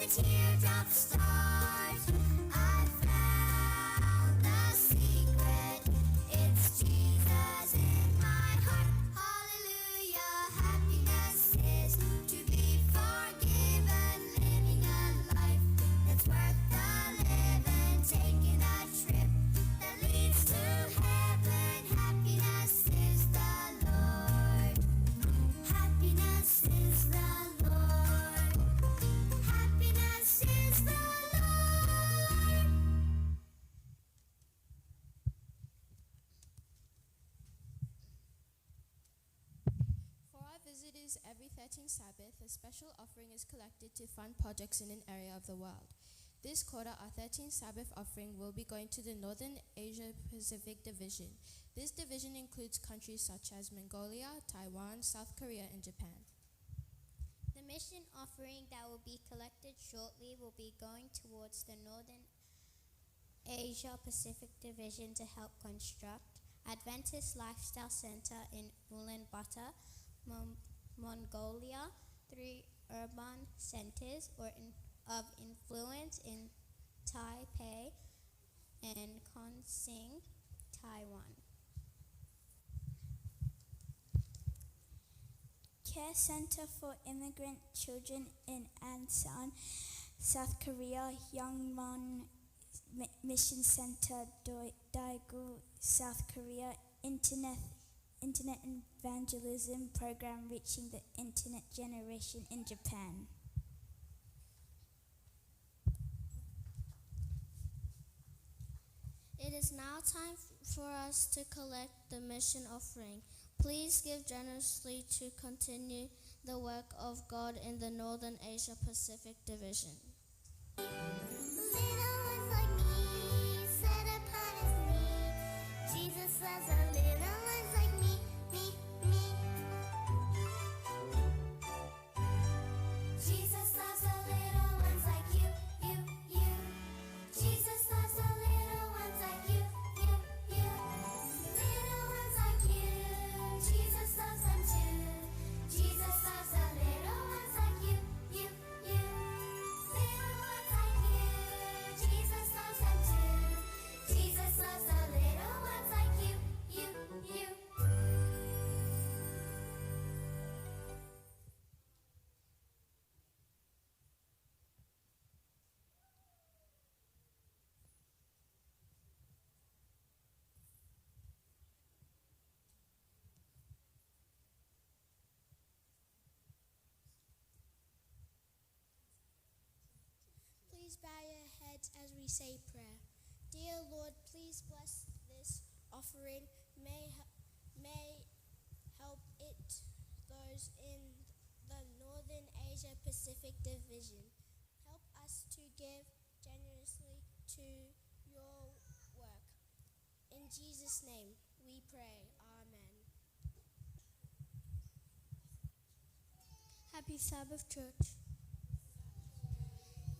teardrop stars. I found the secret. It's Jesus in my heart. Hallelujah. Happiness is to be forgiven, living a life that's worth the living, taking a trip that leads to heaven. Happiness is the Lord. Happiness is the Lord. Happiness is the Lord. For our visitors every 13th Sabbath, a special offering is collected to fund projects in an area of the world. This quarter, our 13th Sabbath offering will be going to the Northern Asia Pacific Division. This division includes countries such as Mongolia, Taiwan, South Korea, and Japan. The mission offering that will be collected shortly will be going towards the Northern Asia Pacific Division to help construct Adventist Lifestyle Center in Ulaanbaatar, Mongolia, 3 urban centers of influence in Taipei and Kaohsiung, Taiwan. Care Center for Immigrant Children in Ansan, South Korea, Youngwon Mission Center, Daegu, South Korea, Internet Evangelism Program reaching the Internet generation in Japan. It is now time for us to collect the mission offering. Please give generously to continue the work of God in the Northern Asia Pacific Division. Little ones like me, set upon his knee. Jesus loves the little ones like me, me, me. Jesus loves the little ones like you, you, you. Jesus loves the little ones like you, you, you. Little ones like you, Jesus loves them too. Jesus loves the little ones like you, you, you. Little ones like you, Jesus loves them too. Jesus loves the little ones like you, you, you. Please bow your heads as we say prayer. Dear Lord, please bless this offering. May help it those in the Northern Asia Pacific Division. Help us to give generously to your work. In Jesus' name we pray. Amen. Happy Sabbath, church.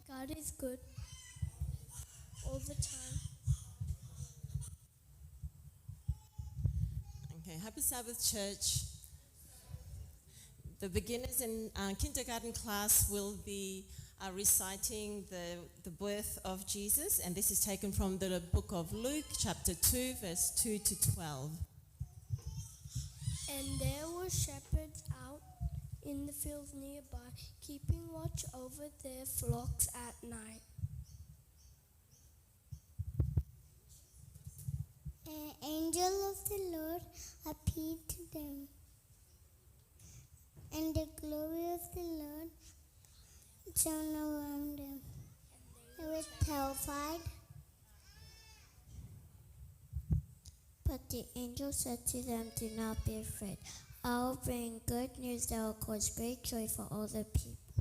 God is good all the time. Okay, happy Sabbath, church. The beginners in kindergarten class will be reciting the birth of Jesus, and this is taken from the book of Luke, chapter 2, verse 2 to 12. And there were shepherds out in the fields nearby, keeping watch over their flocks at night. An angel of the Lord appeared to them, and the glory of the Lord shone around them. They were terrified. But the angel said to them, "Do not be afraid. I will bring good news that will cause great joy for all the people.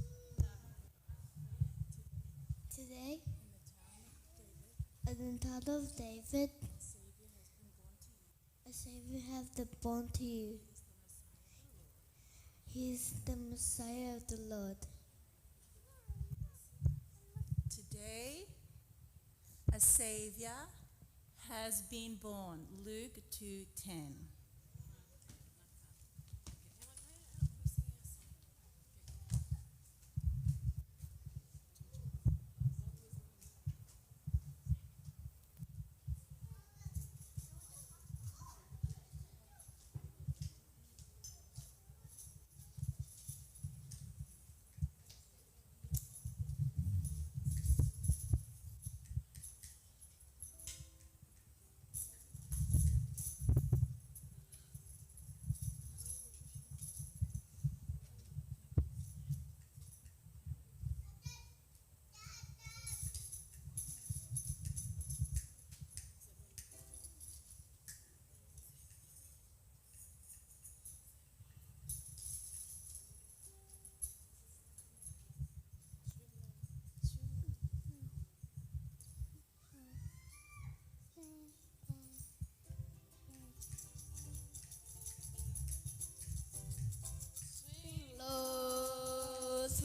Today, in the town of David, a Savior has been born to you. He is the Messiah of the Lord." Today, a Savior has been born. Luke 2:10.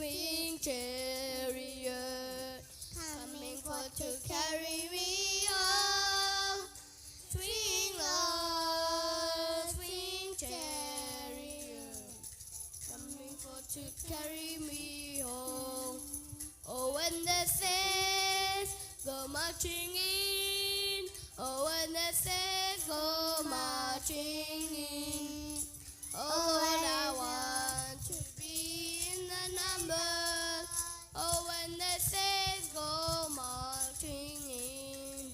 swing chariot, coming forth to carry me home. Swing low, swing chariot, coming forth to carry me home. Oh, when the saints go marching in, oh, when the saints go marching in, oh, Lord, I want to be in the number. Oh, when the saints go marching in.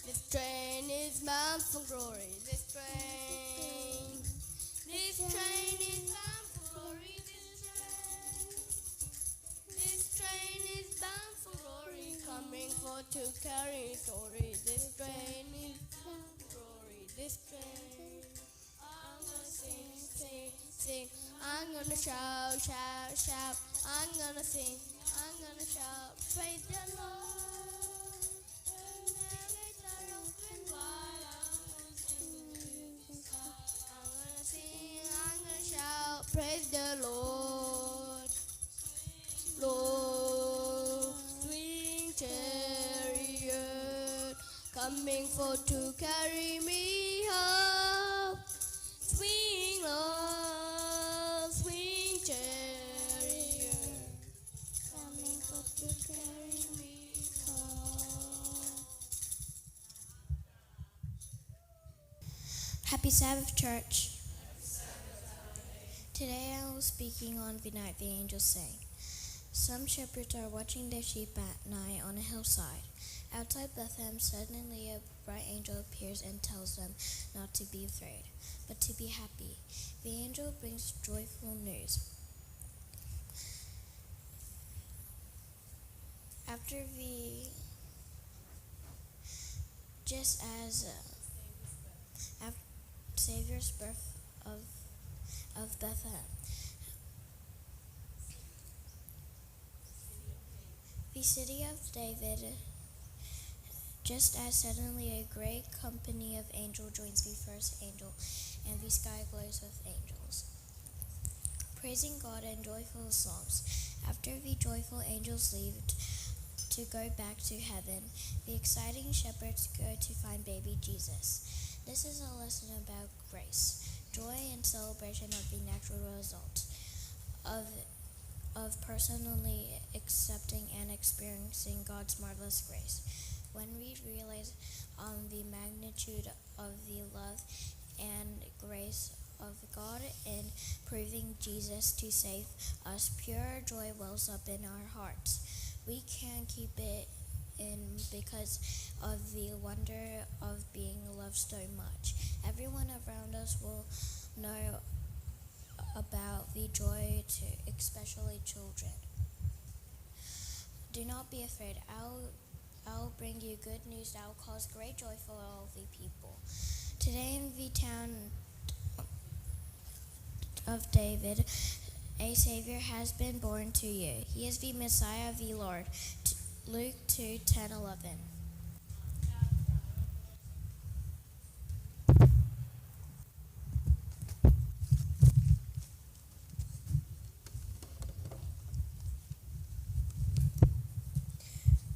This train is bound for glory. This train is bound for glory. This train is bound for glory, coming forth to carry story. This train is bound for glory. This train, I'm gonna sing, sing, sing. I'm gonna shout, shout, shout. I'm gonna sing, I'm gonna shout. Praise the Lord. And the gates are open wide. I'm gonna sing, I'm gonna shout. Praise the Lord. Lord, swing chariot, coming forth to carry me home. Swing low, swing chariot, coming forth to carry me home. Happy Sabbath, church. Today I was speaking on the night the angels sang. Some shepherds are watching their sheep at night on a hillside. Outside Bethlehem, suddenly a bright angel appears and tells them not to be afraid, but to be happy. The angel brings joyful news. Just as Savior's birth of Bethlehem, the city of David, just as suddenly a great company of angels joins the first angel, and the sky glows with angels, praising God in joyful songs. After the joyful angels leave to go back to heaven, the exciting shepherds go to find baby Jesus. This is a lesson about grace, joy and celebration of the natural result of personally accepting and experiencing God's marvelous grace. When we realize the magnitude of the love and grace of God in proving Jesus to save us, pure joy wells up in our hearts. We can't keep it in because of the wonder of being loved so much. Everyone around us will know about the joy too, especially children. Do not be afraid. I'll bring you good news that will cause great joy for all the people. Today in the town of David, a Savior has been born to you. He is the Messiah, the Lord. Luke 2:10-11.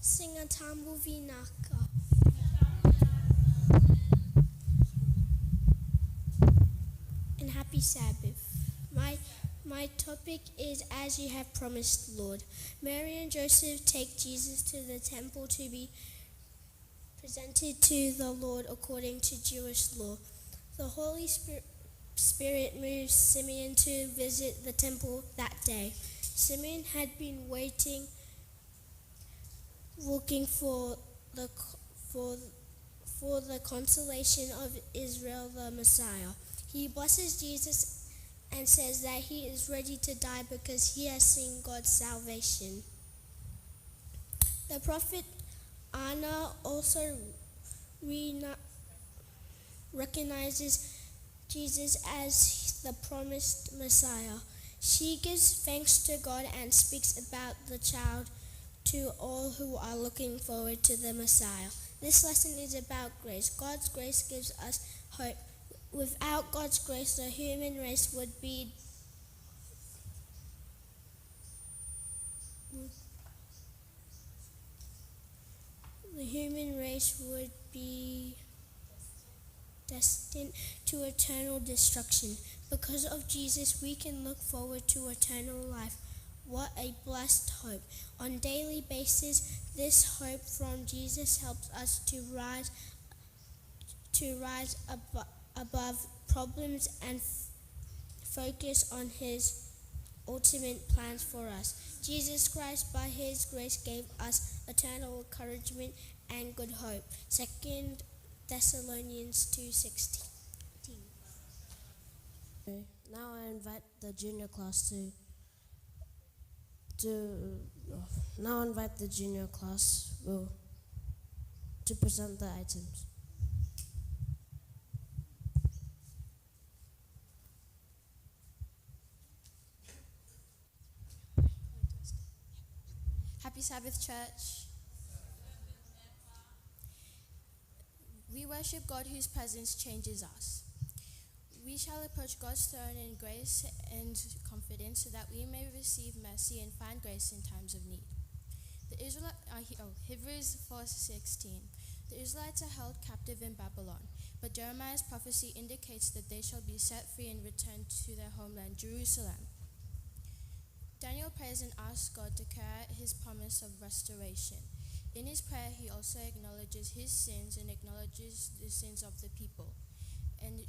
Singatambu Vinaka. And happy Sabbath. My topic is As You Have Promised, Lord. Mary and Joseph take Jesus to the temple to be presented to the Lord according to Jewish law. The Holy Spirit moves Simeon to visit the temple that day. Simeon had been waiting, looking for the consolation of Israel, the Messiah. He blesses Jesus and says that he is ready to die because he has seen God's salvation. The prophet Anna also recognizes Jesus as the promised Messiah. She gives thanks to God and speaks about the child to all who are looking forward to the Messiah. This lesson is about grace. God's grace gives us hope. Without God's grace, the human race would be the human race would be destined to eternal destruction. Because of Jesus, we can look forward to eternal life. What a blessed hope. On a daily basis, this hope from Jesus helps us to rise above problems and focus on his ultimate plans for us. Jesus Christ, by his grace, gave us eternal encouragement and good hope. 2 Thessalonians 2:16. Now I invite the junior class to present the items. Happy Sabbath, church. We worship God whose presence changes us. We shall approach God's throne in grace and confidence so that we may receive mercy and find grace in times of need. Hebrews 4:16. The Israelites are held captive in Babylon, but Jeremiah's prophecy indicates that they shall be set free and return to their homeland, Jerusalem. Daniel prays and asks God to carry out his promise of restoration. In his prayer, he also acknowledges his sins and acknowledges the sins of the people, and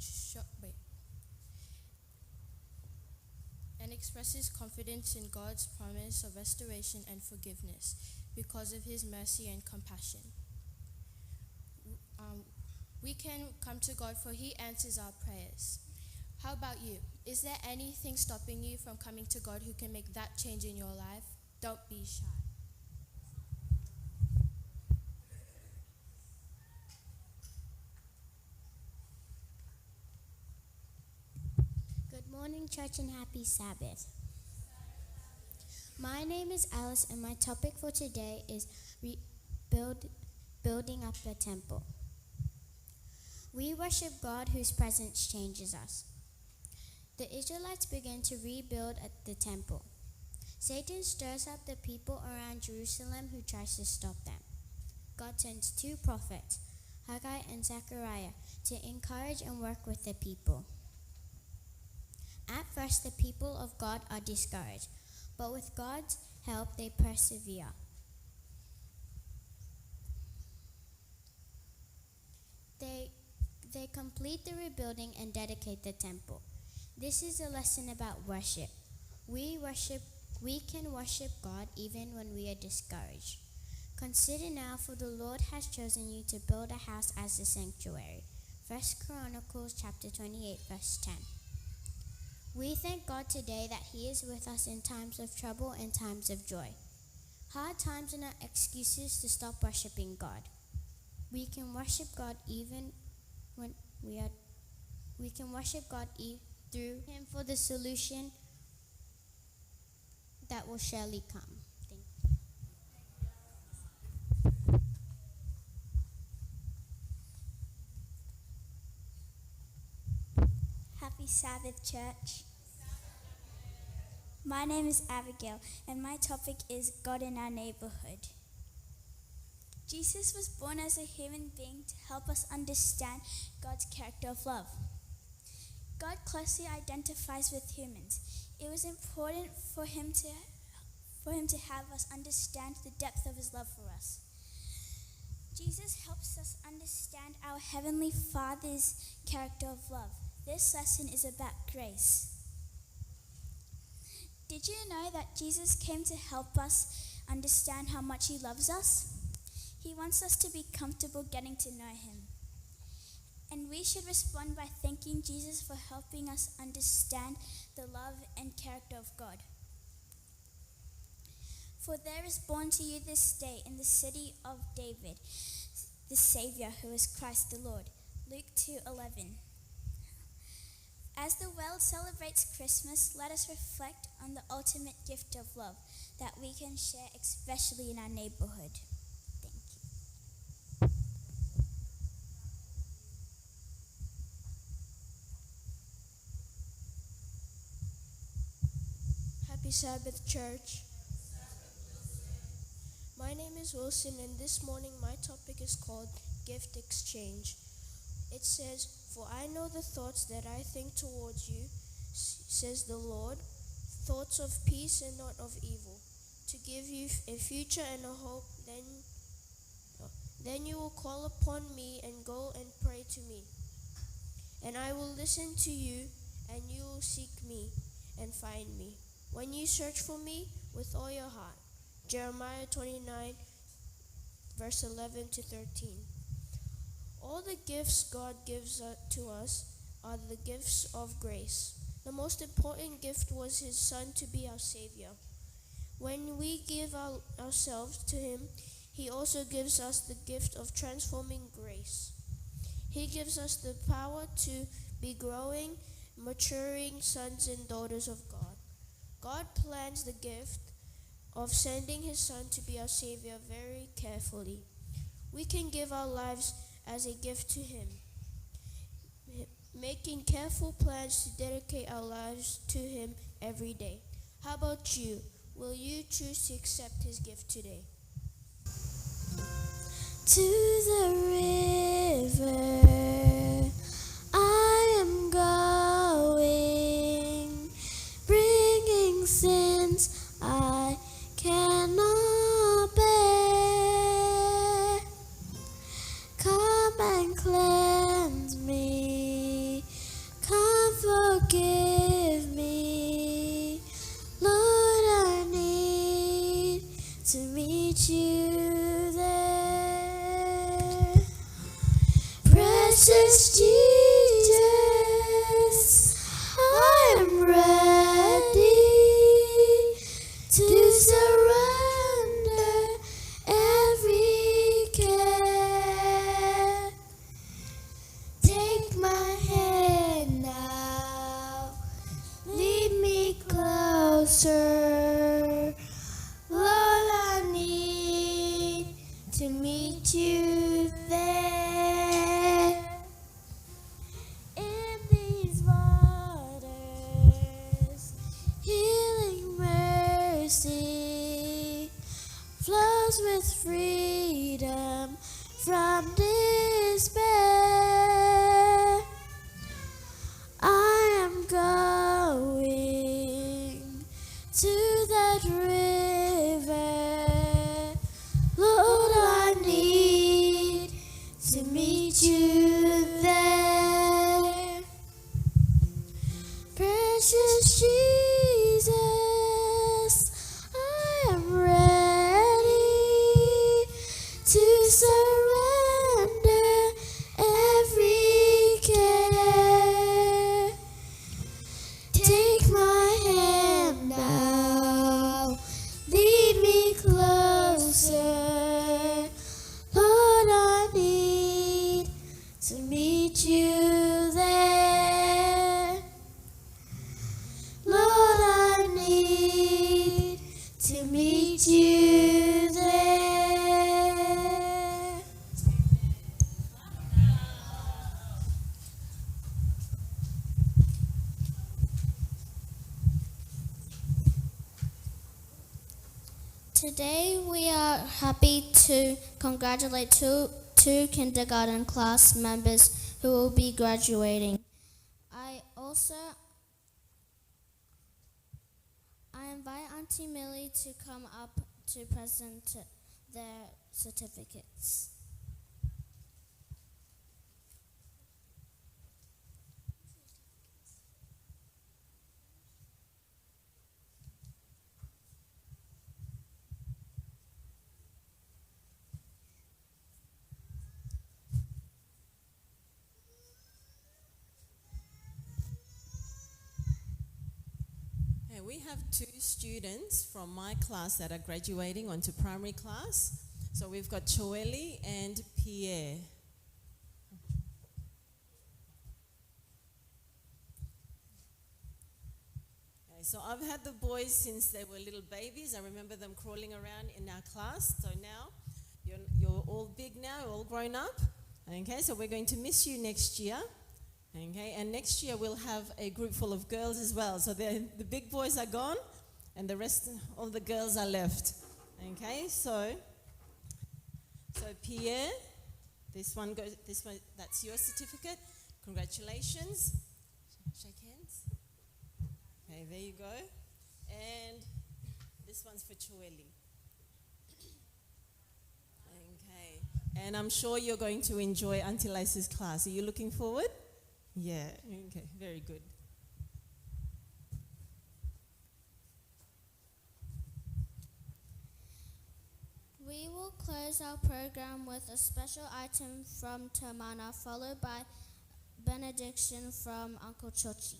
expresses confidence in God's promise of restoration and forgiveness because of his mercy and compassion. We can come to God for he answers our prayers. How about you? Is there anything stopping you from coming to God who can make that change in your life? Don't be shy. Good morning, church, and happy Sabbath. My name is Alice, and my topic for today is building up the temple. We worship God whose presence changes us. The Israelites began to rebuild at the temple. Satan stirs up the people around Jerusalem who tries to stop them. God sends two prophets, Haggai and Zechariah, to encourage and work with the people. At first, the people of God are discouraged, but with God's help, they persevere. They complete the rebuilding and dedicate the temple. This is a lesson about worship. We can worship God even when we are discouraged. Consider now, for the Lord has chosen you to build a house as a sanctuary. 1 Chronicles chapter 28, verse 10. We thank God today that he is with us in times of trouble and times of joy. Hard times are not excuses to stop worshiping God. We can worship God even when we can worship God through him for the solution that will surely come. Thank you. Happy Sabbath, church. My name is Abigail, and my topic is God in our neighborhood. Jesus was born as a human being to help us understand God's character of love. God closely identifies with humans. It was important for him to have us understand the depth of his love for us. Jesus helps us understand our Heavenly Father's character of love. This lesson is about grace. Did you know that Jesus came to help us understand how much he loves us? He wants us to be comfortable getting to know him. And we should respond by thanking Jesus for helping us understand the love and character of God. For there is born to you this day in the city of David the Savior, who is Christ the Lord. Luke 2:11. As the world celebrates Christmas, let us reflect on the ultimate gift of love that we can share, especially in our neighborhood. Thank you. Happy Sabbath, church. My My name is Wilson, and this morning my topic is called Gift Exchange. It says, "For I know the thoughts that I think towards you, says the Lord, thoughts of peace and not of evil, to give you a future and a hope. Then you will call upon me and go and pray to me. And I will listen to you, and you will seek me and find me, when you search for me with all your heart." Jeremiah 29, verse 11 to 13. All the gifts God gives to us are the gifts of grace. The most important gift was His Son to be our Savior. When we give ourselves to Him, He also gives us the gift of transforming grace. He gives us the power to be growing, maturing sons and daughters of God. God plans the gift of sending His Son to be our Savior very carefully. We can give our lives as a gift to Him, making careful plans to dedicate our lives to Him every day. How about you? Will you choose to accept His gift today? To the river I am going, bringing sins I cannot bear. Come and cleanse me, come forgive me. Lord, I need to meet you there. Precious Jesus, I am ready to surrender every care. Take my hand now, lead me closer. Lord, I need to meet you there. In these waters, healing mercy flows with freedom from despair. I am going to that river. Lord, I need to meet you there. Precious Jesus, I am ready to surrender every care. Take my hand now, lead me closer. Lord, I need to meet you there. Lord, I need to meet you there. Today we are happy to congratulate two kindergarten class members who will be graduating. I invite Auntie Millie to come up to present their certificates. Okay, we have two students from my class that are graduating onto primary class. So we've got Choeli and Pierre. Okay, so I've had the boys since they were little babies. I remember them crawling around in our class. So now you're all big now, you're all grown up. Okay, so we're going to miss you next year. Okay, and next year we'll have a group full of girls as well. So the big boys are gone and the rest, all the girls are left. Okay, so So Pierre, this one, that's your certificate. Congratulations. Shake hands. Okay, there you go. And this one's for Chueli. Okay. And I'm sure you're going to enjoy Auntie Lisa's class. Are you looking forward? Yeah. Okay, very good. We will close our program with a special item from Tamana, followed by benediction from Uncle Chochi.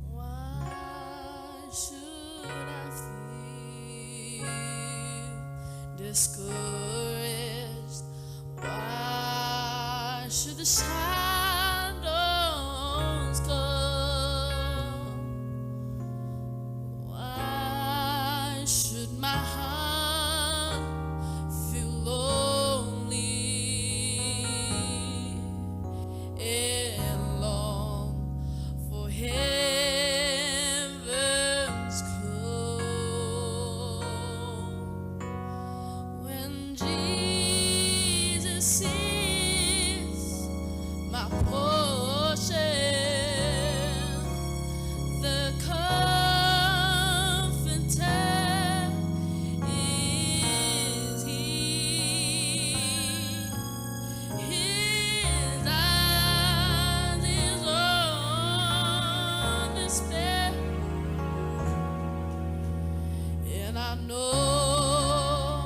Why should I feel discouraged? Why should the shadows come? Why should my heart feel lonely and long for heaven's call? When Jesus is my portion, the Comforter is He. His eyes is on despair, and I know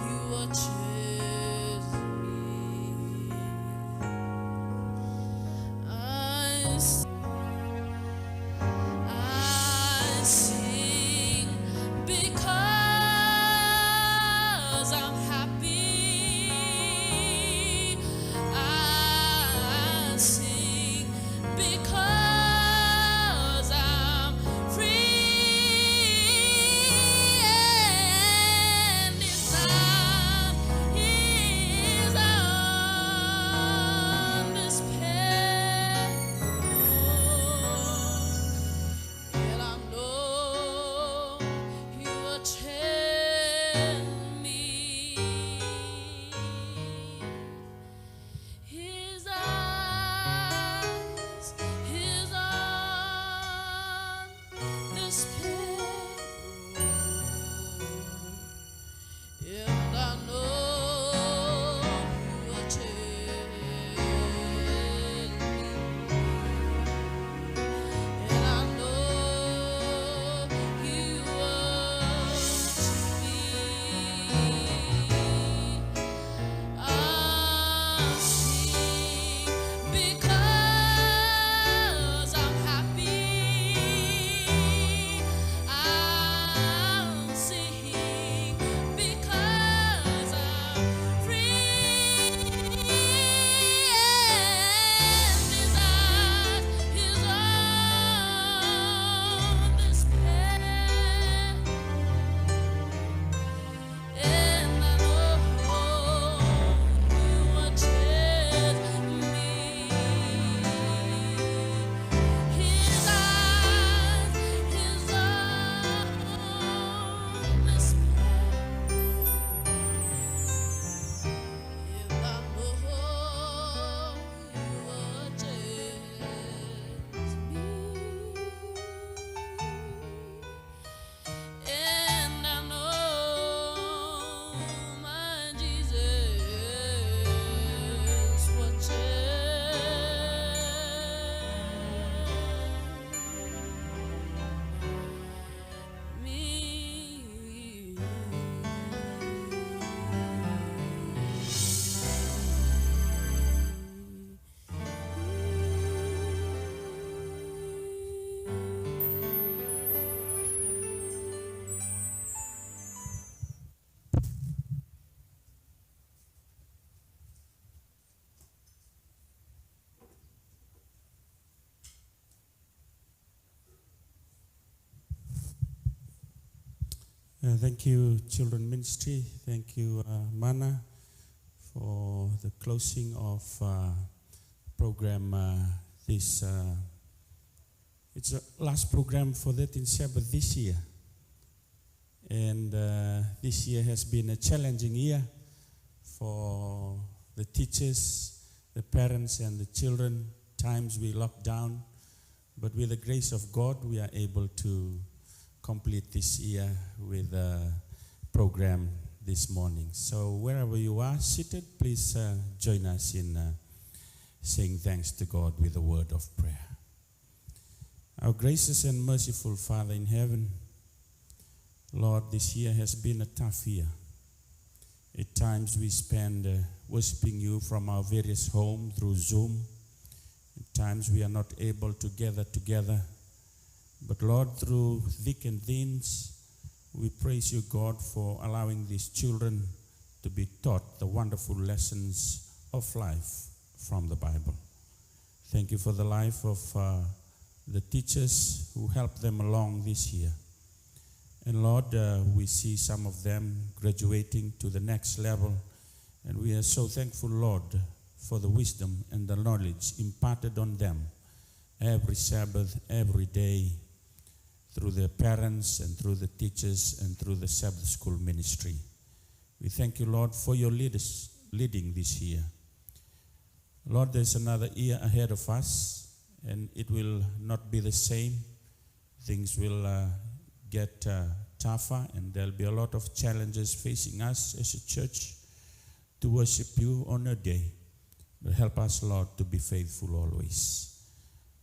You will choose me. Thank you, Children Ministry. Thank you, Mana, for the closing of program. It's the last program for 13th Sabbath this year. And this year has been a challenging year for the teachers, the parents, and the children. Times we locked down, but with the grace of God, we are able to complete this year with a program this morning. So wherever you are seated, please join us in saying thanks to God with a word of prayer. Our gracious and merciful Father in heaven, Lord, this year has been a tough year. At times we spend worshiping you from our various homes through Zoom. At times we are not able to gather together. But Lord, through thick and thins, we praise you, God, for allowing these children to be taught the wonderful lessons of life from the Bible. Thank you for the life of the teachers who helped them along this year. And Lord, we see some of them graduating to the next level. And we are so thankful, Lord, for the wisdom and the knowledge imparted on them every Sabbath, every day, through their parents and through the teachers and through the Sabbath school ministry. We thank you, Lord, for your leading this year. Lord, there's another year ahead of us, and it will not be the same. Things will get tougher, and there'll be a lot of challenges facing us as a church to worship you on a day. But help us, Lord, to be faithful always.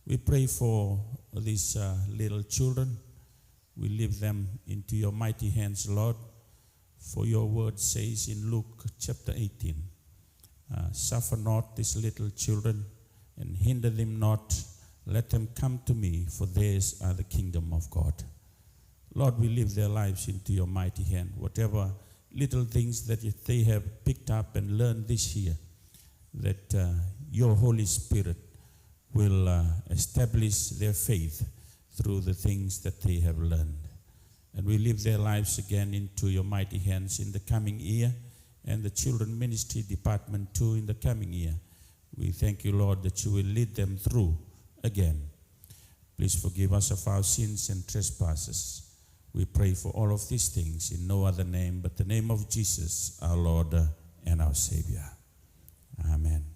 We pray for these little children. We leave them into your mighty hands, Lord. For your word says in Luke chapter 18, suffer not these little children and hinder them not. Let them come to me, for theirs are the kingdom of God. Lord, we leave their lives into your mighty hand. Whatever little things that they have picked up and learned this year, that your Holy Spirit will establish their faith through the things that they have learned. And we leave their lives again into your mighty hands in the coming year, and the children ministry department too in the coming year. We thank you, Lord, that you will lead them through again. Please forgive us of our sins and trespasses. We pray for all of these things in no other name but the name of Jesus, our Lord and our Savior. Amen.